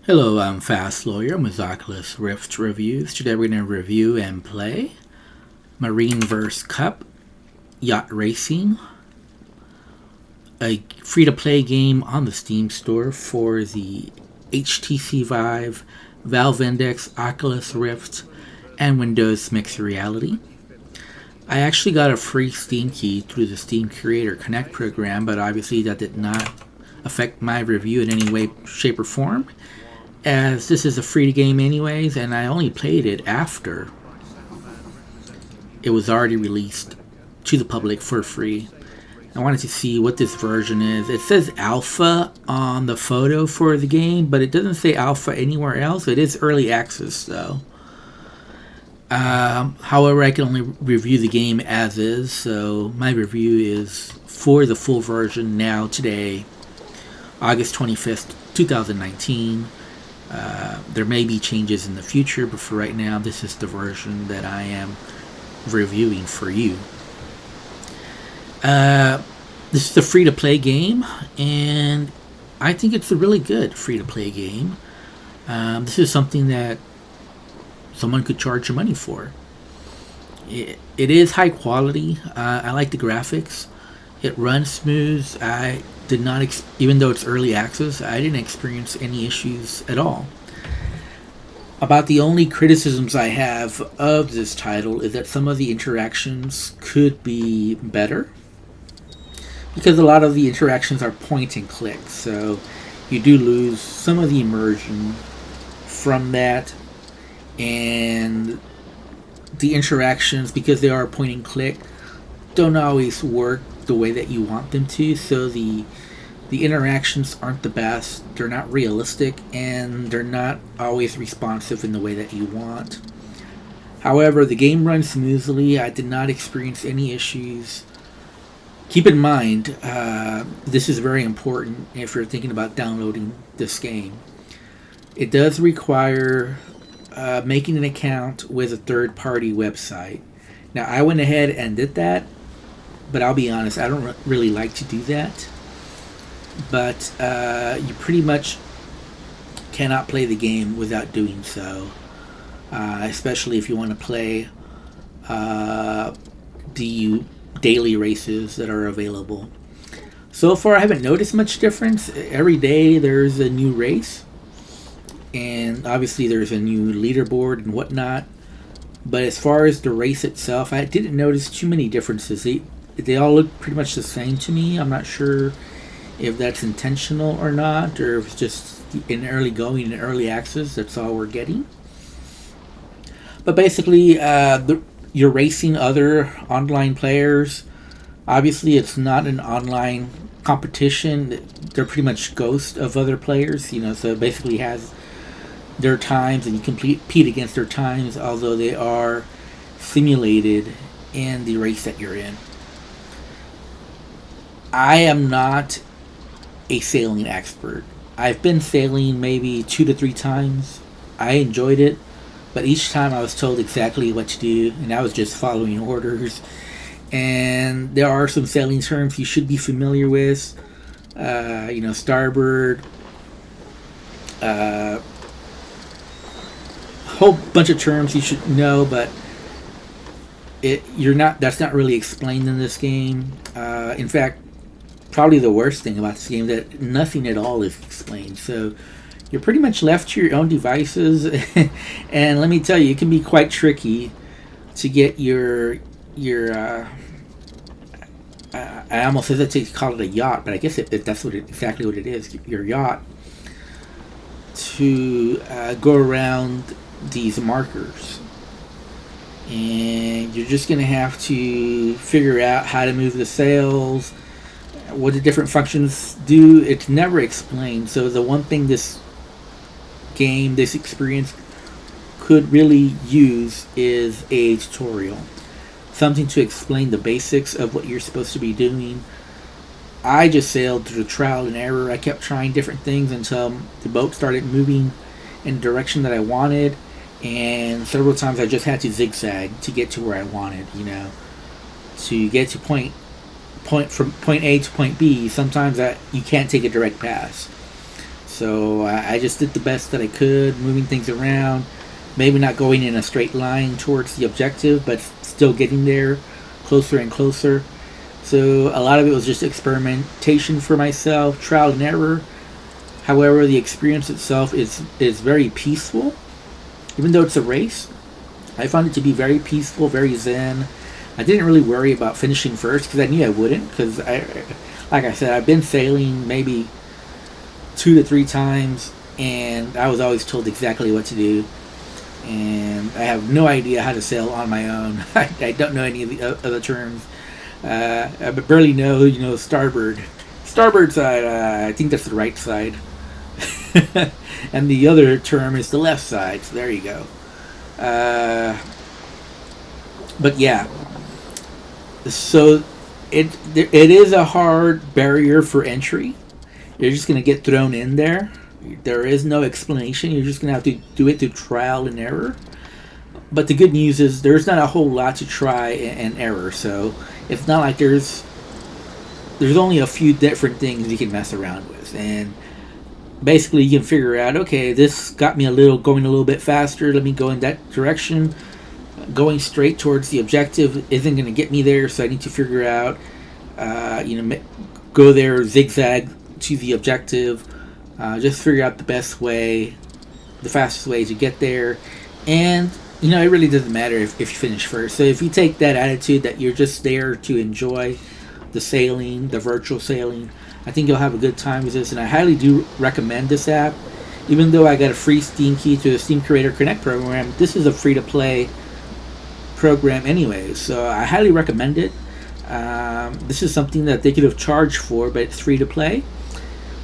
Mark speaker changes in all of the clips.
Speaker 1: Hello, I'm Fast Lawyer with Oculus Rift Reviews. Today we're going to review and play MarineVerse Cup Yacht Racing, a free-to-play game on the Steam store for the HTC Vive, Valve Index, Oculus Rift, and Windows Mixed Reality. I actually got a free Steam key through the Steam Curator Connect program, but obviously that did not affect my review in any way, shape, or form, as this is a free game anyways, and I only played it after it was already released to the public for free. I wanted to see what this version is. It says alpha on the photo for the game, but it doesn't say alpha anywhere else. It is early access though. However, I can only review the game as is, so my review is for the full version now today, August 25th, 2019. There may be changes in the future, but for right now, this is the version that I am reviewing for you. This is a free-to-play game, and I think it's a really good free-to-play game. This is something that someone could charge you money for. It is high quality. I like the graphics. It runs smooth. I did not, even though it's early access, I didn't experience any issues at all. About the only criticisms I have of this title is that some of the interactions could be better, because a lot of the interactions are point and click, so you do lose some of the immersion from that, and the interactions, because they are point and click, don't always work the way that you want them to, so the interactions aren't the best, they're not realistic, and they're not always responsive in the way that you want. However, the game runs smoothly. I did not experience any issues. Keep in mind, this is very important if you're thinking about downloading this game. It does require making an account with a third-party website. Now, I went ahead and did that, but I'll be honest, I don't really like to do that. But you pretty much cannot play the game without doing so, especially if you want to play the daily races that are available. So far, I haven't noticed much difference. Every day there's a new race, and obviously there's a new leaderboard and whatnot. But as far as the race itself, I didn't notice too many differences. They all look pretty much the same to me. I'm not sure if that's intentional or not, or if it's just in early going and early access, that's all we're getting. But basically, you're racing other online players. Obviously, it's not an online competition. They're pretty much ghosts of other players, so it basically has their times, and you compete against their times, although they are simulated in the race that you're in. I am not a sailing expert. I've been sailing maybe 2 to 3 times. I enjoyed it, but each time I was told exactly what to do, and I was just following orders. And there are some sailing terms you should be familiar with. Starboard, whole bunch of terms you should know, but that's not really explained in this game. In fact, probably the worst thing about this game, that nothing at all is explained. So you're pretty much left to your own devices, and let me tell you, it can be quite tricky to get your I almost hesitate to call it a yacht, but I guess that's exactly what it is, your yacht, to go around these markers. And you're just going to have to figure out how to move the sails, what the different functions do. It's never explained. So the one thing this experience could really use is a tutorial. Something to explain the basics of what you're supposed to be doing. I just sailed through trial and error. I kept trying different things until the boat started moving in the direction that I wanted. And several times I just had to zigzag to get to where I wanted, to get to from point A to point B. Sometimes you can't take a direct pass. So I just did the best that I could, moving things around, maybe not going in a straight line towards the objective, but still getting there closer and closer. So a lot of it was just experimentation for myself, trial and error. However, the experience itself is very peaceful. Even though it's a race, I found it to be very peaceful, very zen. I didn't really worry about finishing first because I knew I wouldn't. Because like I said, I've been sailing maybe 2 to 3 times, and I was always told exactly what to do. And I have no idea how to sail on my own. I don't know any of the other terms. I barely know, starboard side. I think that's the right side. And the other term is the left side. So there you go. But yeah, so it is a hard barrier for entry. You're just gonna get thrown in there. There is no explanation. You're just gonna have to do it through trial and error. But the good news is there's not a whole lot to try and error. So it's not like there's only a few different things you can mess around with, and basically you can figure out, okay, this got me going a little bit faster, let me go in that direction. Going straight towards the objective isn't going to get me there, so I need to figure out go there, zigzag to the objective, just figure out the best way, the fastest way to get there. And it really doesn't matter if you finish first. So if you take that attitude that you're just there to enjoy the sailing, the virtual sailing, I think you'll have a good time with this, and I highly do recommend this app. Even though I got a free Steam key to the Steam Curator Connect program, this is a free-to-play program anyway, so I highly recommend it. This is something that they could have charged for, but it's free-to-play.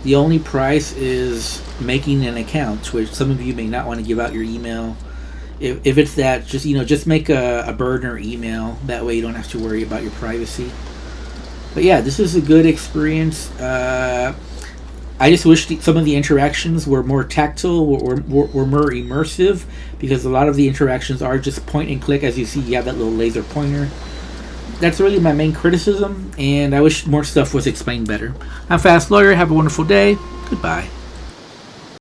Speaker 1: The only price is making an account, which some of you may not want to give out your email. If it's that, just make a burner email. That way you don't have to worry about your privacy. But yeah, this is a good experience. I just wish some of the interactions were more tactile, were more immersive, because a lot of the interactions are just point and click. As you see, you have that little laser pointer. That's really my main criticism, and I wish more stuff was explained better. I'm Fast Lawyer. Have a wonderful day. Goodbye.